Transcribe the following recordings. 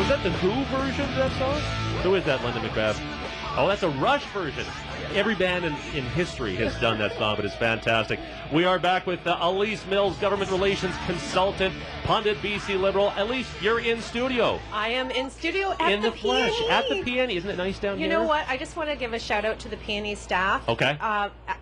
Was that the Who version of that song? Who is that, Linda McBath? Oh, that's a Rush version. Every band in history has done that song, but it's fantastic. We are back with Alise Mills, government relations consultant, pundit, BC Liberal. Alise, you're in studio. I am in studio at the flesh, PNE. at the PNE. Isn't it nice down here? You know what? I just want to give a shout out to the PNE staff. Okay.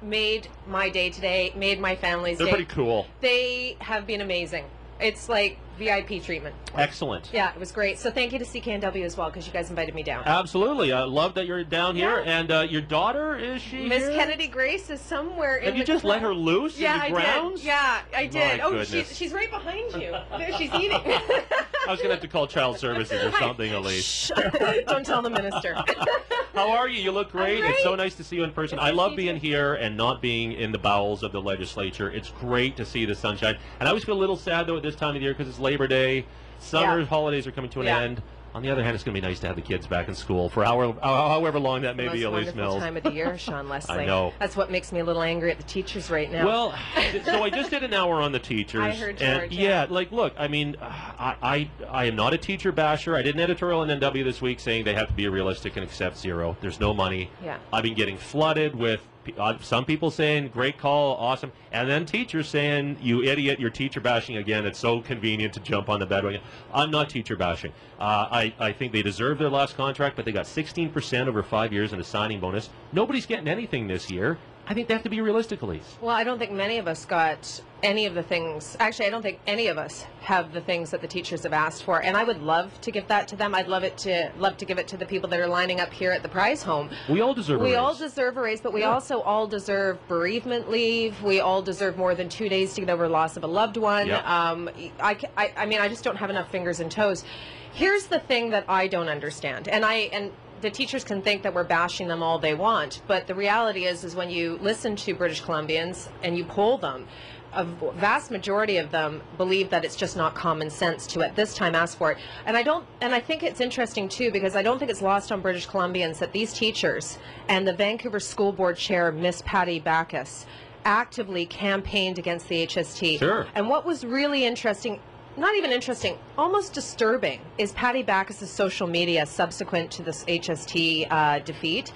Made my day today, made my family's day. They're pretty cool. They have been amazing. It's like VIP treatment. Excellent. Yeah, it was great. So thank you to CKNW as well, because you guys invited me down. Absolutely. I love that you're down here. And your daughter, is she Miss here? Kennedy Grace is somewhere in Have you just let her loose in the grounds? Did. Yeah, I did. My goodness. She's right behind you. There, she's eating. I was going to have to call child services or something, Alise. Shh. Don't tell the minister. How are you? You look great. Great. It's so nice to see you in person. I love being here and not being in the bowels of the legislature. It's great to see the sunshine. And I always feel a little sad, though, at this time of the year because it's Labor Day. Summer holidays are coming to an end. On the other hand, it's going to be nice to have the kids back in school for however long that may be, Alise Mills. Time of the year, Sean Leslie. I know. That's what makes me a little angry at the teachers right now. Well, so I just did an hour on the teachers. I heard George. And yeah, like, look, I mean, I am not a teacher basher. I did an editorial in NW this week saying they have to be realistic and accept zero. There's no money. Yeah. I've been getting flooded with some people saying, great call, awesome, and then teachers saying, you idiot, you're teacher bashing again. It's so convenient to jump on the bandwagon. I'm not teacher bashing. I think they deserve their last contract, but they got 16% over 5 years and a signing bonus. Nobody's getting anything this year. I think they have to be realistic, Alise. Well, I don't think many of us got any of the things. Actually, I don't think any of us have the things that the teachers have asked for, and I would love to give that to them. I'd love to give it to the people that are lining up here at the prize home. We all deserve a raise. We all deserve a raise, but we also all deserve bereavement leave. We all deserve more than 2 days to get over loss of a loved one. Yep. I mean, I just don't have enough fingers and toes. Here's the thing that I don't understand, and the teachers can think that we're bashing them all they want, but the reality is when you listen to British Columbians and you poll them, a vast majority of them believe that it's just not common sense to at this time ask for it. And I think it's interesting too, because I don't think it's lost on British Columbians that these teachers and the Vancouver School Board Chair, Miss Patty Backus, actively campaigned against the HST. Sure. And what was really interesting, not even interesting, almost disturbing, is Patty Backus's social media subsequent to this HST defeat.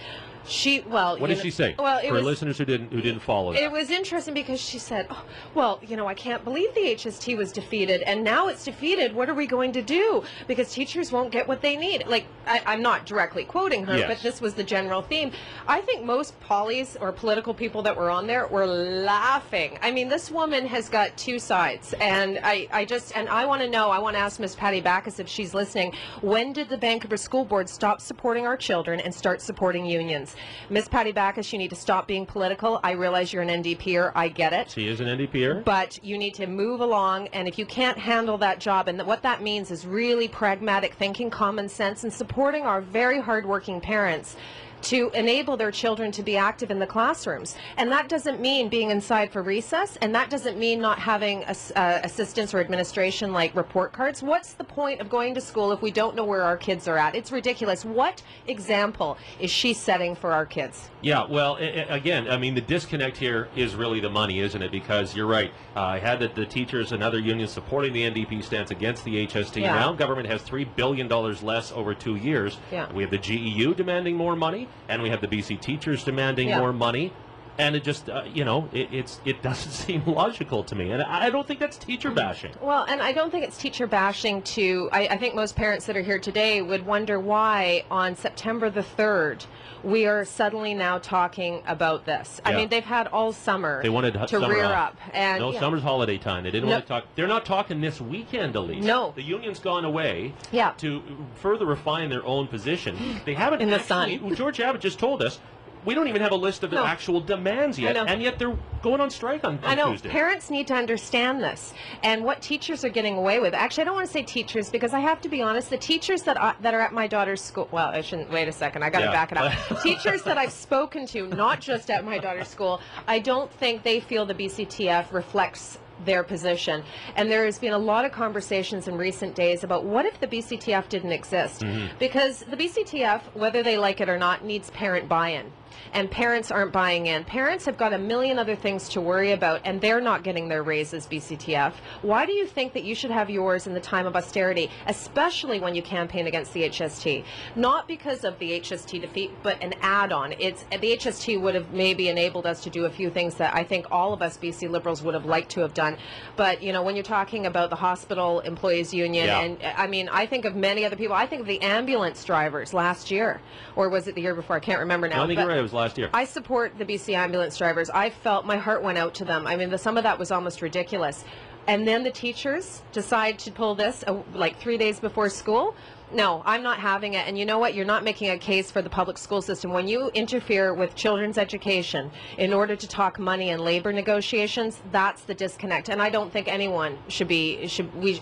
What did she say? Well, for listeners who didn't follow that. It was interesting because she said, oh, well, you know, I can't believe the HST was defeated, and now it's defeated. What are we going to do? Because teachers won't get what they need. Like, I'm not directly quoting her, yes, but this was the general theme. I think most pollies or political people that were on there were laughing. I mean, this woman has got two sides, and I want to know, I want to ask Miss Patty Backus if she's listening, when did the Vancouver School Board stop supporting our children and start supporting unions? Miss Patty Backus, you need to stop being political. I realize you're an NDPer. I get it. She is an NDPer. But you need to move along, and if you can't handle that job, and what that means is really pragmatic thinking, common sense, and supporting our very hardworking parents to enable their children to be active in the classrooms. And that doesn't mean being inside for recess, and that doesn't mean not having assistance or administration like report cards. What's the point of going to school if we don't know where our kids are at? It's ridiculous. What example is she setting for our kids? Yeah, well, again, I mean, the disconnect here is really the money, isn't it? Because you're right. I had the teachers and other unions supporting the NDP stance against the HST. Yeah. Now government has $3 billion less over 2 years. Yeah. We have the GEU demanding more money, and we have the BC teachers demanding more money. And it just, it doesn't seem logical to me. And I don't think that's teacher bashing. Well, and I don't think it's teacher bashing to, I think most parents that are here today would wonder why on September the 3rd, we are suddenly now talking about this. I mean, they've had all summer they wanted to rear up. And no, summer's holiday time. They didn't want to talk. They're not talking this weekend, Alise. No. The union's gone away Yeah. to further refine their own position. They haven't In the actually, sun. George Abbott just told us, we don't even have a list of the actual demands yet, and yet they're going on strike on Tuesday. Parents need to understand this, and what teachers are getting away with. Actually, I don't want to say teachers, because I have to be honest, the teachers that are at my daughter's school, well, I shouldn't, wait a second, I got to back it up. Teachers that I've spoken to, not just at my daughter's school, I don't think they feel the BCTF reflects their position. And there has been a lot of conversations in recent days about what if the BCTF didn't exist? Because the BCTF, whether they like it or not, needs parent buy-in. And parents aren't buying in. Parents have got a million other things to worry about, and they're not getting their raises, BCTF. Why do you think that you should have yours in the time of austerity, especially when you campaign against the HST? Not because of the HST defeat, but an add-on. The HST would have maybe enabled us to do a few things that I think all of us BC Liberals would have liked to have done. But, you know, when you're talking about the hospital employees union, and I mean, I think of many other people. I think of the ambulance drivers last year, or was it the year before? I can't remember now. I think you're right. It was last year. I support the BC ambulance drivers. I felt my heart went out to them. I mean, some of that was almost ridiculous. And then the teachers decide to pull this like 3 days before school. No, I'm not having it. And you know what? You're not making a case for the public school system. When you interfere with children's education in order to talk money and labor negotiations, that's the disconnect. And I don't think anyone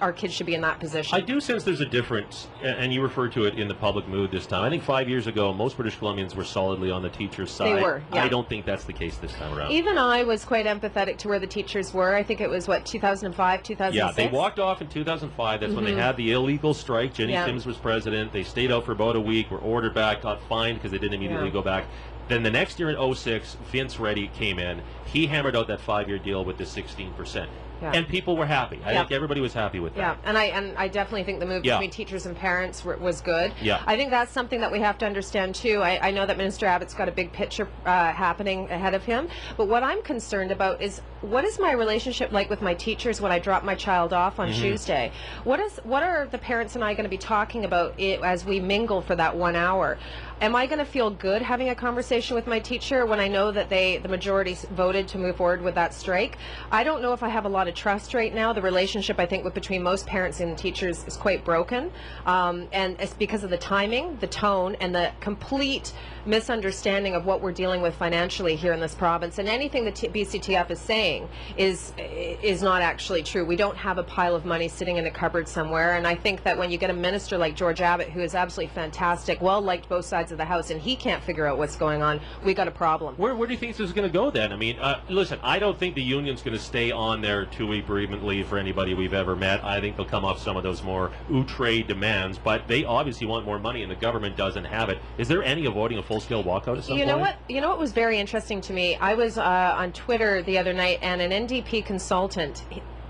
our kids should be in that position. I do sense there's a difference, and you referred to it in the public mood this time. I think 5 years ago, most British Columbians were solidly on the teachers' side. They were, yeah. I don't think that's the case this time around. Even I was quite empathetic to where the teachers were. I think it was, what, 2005, 2006? Yeah, they walked off in 2005. That's when they had the illegal strike. Jenny Sims was president. They stayed out for about a week, were ordered back, got fined because they didn't immediately go back. Then the next year in 2006, Vince Reddy came in. He hammered out that 5-year deal with the 16%. And people were happy. I think everybody was happy with that. Yeah, and I definitely think the move between teachers and parents was good. Yeah. I think that's something that we have to understand too. I know that Minister Abbott's got a big picture happening ahead of him, but what I'm concerned about is what is my relationship like with my teachers when I drop my child off on Tuesday? What are the parents and I going to be talking about as we mingle for that 1 hour? Am I going to feel good having a conversation with my teacher when I know that the majority voted to move forward with that strike? I don't know if I have a lot of trust right now. The relationship, I think, between most parents and teachers is quite broken, and it's because of the timing, the tone, and the complete misunderstanding of what we're dealing with financially here in this province. And anything that BCTF is saying is not actually true. We don't have a pile of money sitting in a cupboard somewhere, and I think that when you get a minister like George Abbott, who is absolutely fantastic, well liked both sides of the house, and he can't figure out what's going on, we got a problem. Where do you think this is going to go then? I mean, listen, I don't think the union's going to stay on their 2-week bereavement leave for anybody we've ever met. I think they'll come off some of those more outre demands, but they obviously want more money, and the government doesn't have it. Is there any avoiding a full-scale walkout at some point? You know what was very interesting to me? I was on Twitter the other night, and an NDP consultant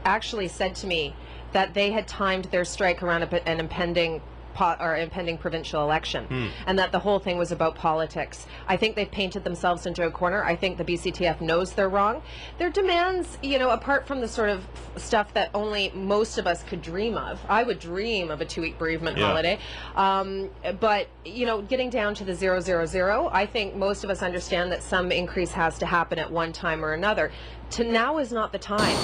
actually said to me that they had timed their strike around an impending provincial election, and that the whole thing was about politics. I think they've painted themselves into a corner. I think the BCTF knows they're wrong. Their demands, you know, apart from the sort of stuff that only most of us could dream of, I would dream of a 2-week bereavement holiday, but, you know, getting down to the 000, I think most of us understand that some increase has to happen at one time or another. Now is not the time.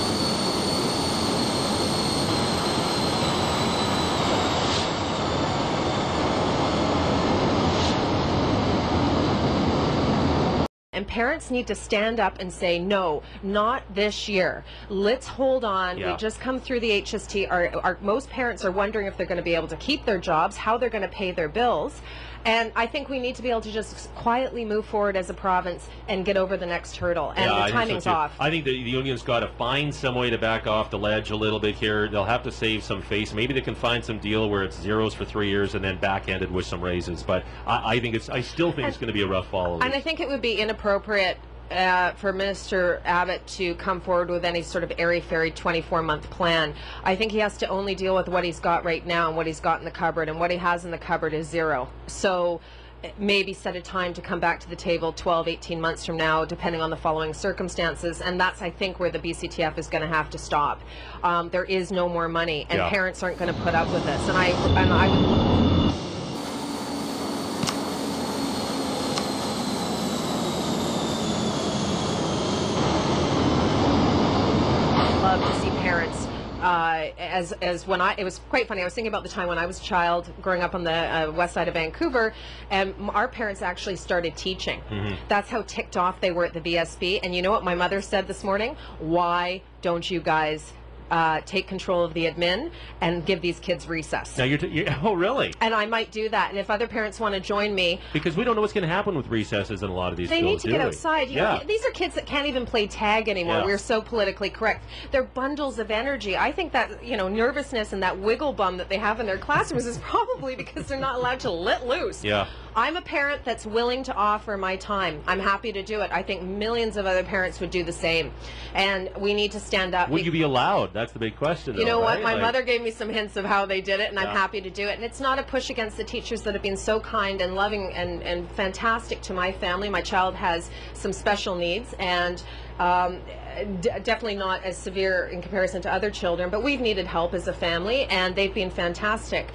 And parents need to stand up and say, no, not this year. Let's hold on. We just come through the HST. Most parents are wondering if they're going to be able to keep their jobs, how they're going to pay their bills. And I think we need to be able to just quietly move forward as a province and get over the next hurdle. And the timing's off. I think the union's got to find some way to back off the ledge a little bit here. They'll have to save some face. Maybe they can find some deal where it's zeros for 3 years and then back-ended with some raises. But I still think it's going to be a rough fall. And I think it would be inappropriate for Minister Abbott to come forward with any sort of airy-fairy 24-month plan. I think he has to only deal with what he's got right now and what he's got in the cupboard, and what he has in the cupboard is zero. So maybe set a time to come back to the table 12, 18 months from now, depending on the following circumstances, and that's, I think, where the BCTF is going to have to stop. There is no more money, and parents aren't going to put up with this, and I would... love to see parents as when it was quite funny. I was thinking about the time when I was a child growing up on the west side of Vancouver, and our parents actually started teaching. That's how ticked off they were at the VSB. And you know what my mother said this morning? Why don't you guys take control of the admin and give these kids recess. Now oh, really? And I might do that. And if other parents want to join me, because we don't know what's going to happen with recesses in a lot of these schools. They need to get outside. You know, Yeah. these are kids that can't even play tag anymore. Yeah. We're so politically correct. They're bundles of energy. I think that, you know, nervousness and that wiggle bum that they have in their classrooms is probably because they're not allowed to let loose. Yeah. I'm a parent that's willing to offer my time. I'm happy to do it. I think millions of other parents would do the same. And we need to stand up. Would you be allowed? That's the big question. You know though, what? right? My Like, mother gave me some hints of how they did it, and I'm Yeah. happy to do it. And it's not a push against the teachers that have been so kind and loving and fantastic to my family. My child has some special needs, and definitely not as severe in comparison to other children, but we've needed help as a family, and they've been fantastic.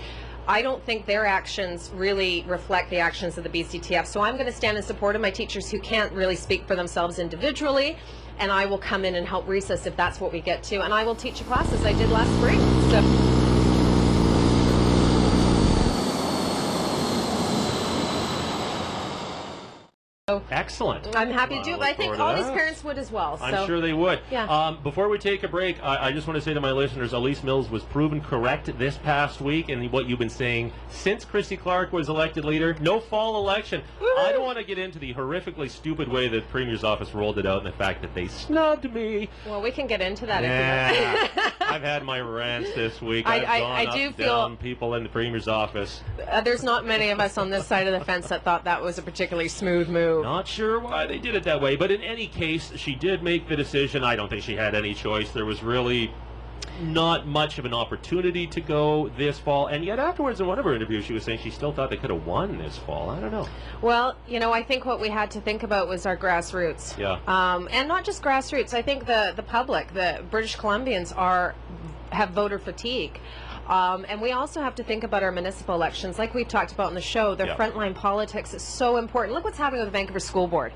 I don't think their actions really reflect the actions of the BCTF. So I'm going to stand in support of my teachers who can't really speak for themselves individually, and I will come in and help recess if that's what we get to. And I will teach a class as I did last spring. So. Excellent. I'm happy to do it, but I think forward to all these that. parents would as well. So. I'm sure they would. Yeah. Before we take a break, I just want to say to my listeners, Alise Mills was proven correct this past week in what you've been saying since Christy Clark was elected leader. No fall election. Woo-hoo! I don't want to get into the horrifically stupid way that Premier's office rolled it out and the fact that they snubbed me. Well, we can get into that Yeah. if you want. I've had my rants this week. I've I gone do up, feel- down people in the Premier's office. There's not many of us on this side of the fence that thought that was a particularly smooth move. Not sure why they did it that way, but in any case, she did make the decision. I don't think she had any choice. There was really not much of an opportunity to go this fall, and yet afterwards in one of her interviews she was saying she still thought they could have won this fall. I don't know. Well, you know, I think what we had to think about was our grassroots. Yeah. And not just grassroots. I think the public, the British Columbians have voter fatigue. And we also have to think about our municipal elections. Like we've talked about in the show, the Yeah. frontline politics is so important. Look what's happening with the Vancouver School Board.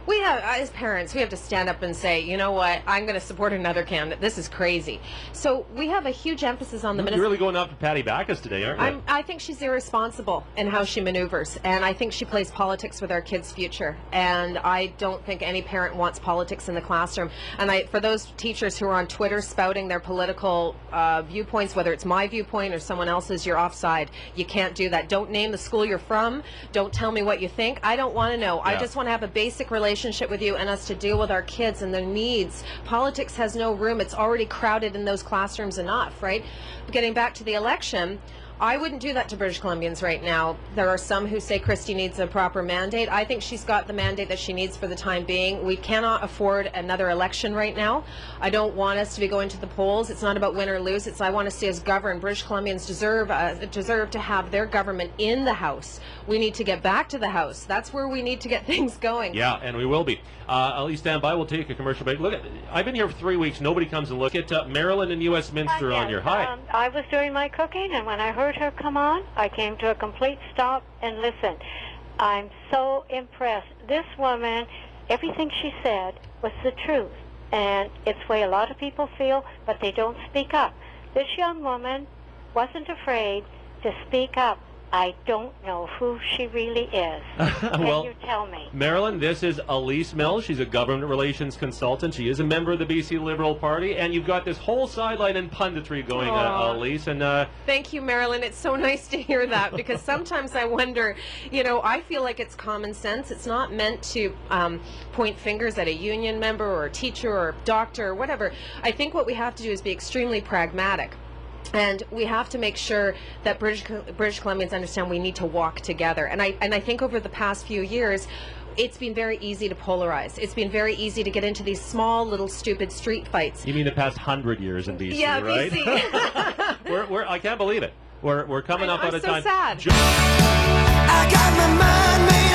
We have, as parents, we have to stand up and say, you know what, I'm going to support another candidate. This is crazy. So we have a huge emphasis on the You're municipal. really going after Patty Backus today, aren't you? I think she's irresponsible in how she maneuvers, and I think she plays politics with our kids' future. And I don't think any parent wants politics in the classroom. And for those teachers who are on Twitter spouting their political viewpoints, whether it's my viewpoint or someone else's, you're offside. You can't do that. Don't name the school you're from. Don't tell me what you think. I don't want to know. I Yeah. just want to have a basic relationship with you and us to deal with our kids and their needs. Politics has no room. It's already crowded in those classrooms enough, right? But getting back to the election, I wouldn't do that to British Columbians right now. There are some who say Christy needs a proper mandate. I think she's got the mandate that she needs for the time being. We cannot afford another election right now. I don't want us to be going to the polls. It's not about win or lose. I want to see us govern. British Columbians deserve to have their government in the House. We need to get back to the House. That's where we need to get things going. Yeah, and we will be. Elise, stand by. We'll take a commercial break. Look, I've been here for 3 weeks. Nobody comes and look at Maryland and U.S. Minster on your hi. I was doing my cooking, and when I heard her come on, I came to a complete stop and listened. I'm so impressed. This woman, everything she said was the truth, and it's the way a lot of people feel, but they don't speak up. This young woman wasn't afraid to speak up. I don't know who she really is. Can Well, you tell me? Marilyn, this is Alise Mills. She's a government relations consultant. She is a member of the BC Liberal Party, and you've got this whole sideline and punditry going, Alise. And Thank you, Marilyn. It's so nice to hear that, because sometimes I wonder, you know, I feel like it's common sense. It's not meant to point fingers at a union member or a teacher or a doctor or whatever. I think what we have to do is be extremely pragmatic. And we have to make sure that British Columbians understand we need to walk together. And I think over the past few years, it's been very easy to polarize. It's been very easy to get into these small, little, stupid street fights. you mean the past 100 years in BC, Yeah, right? BC. I can't believe it. We're coming up I'm out of so time. sad. I got my mind made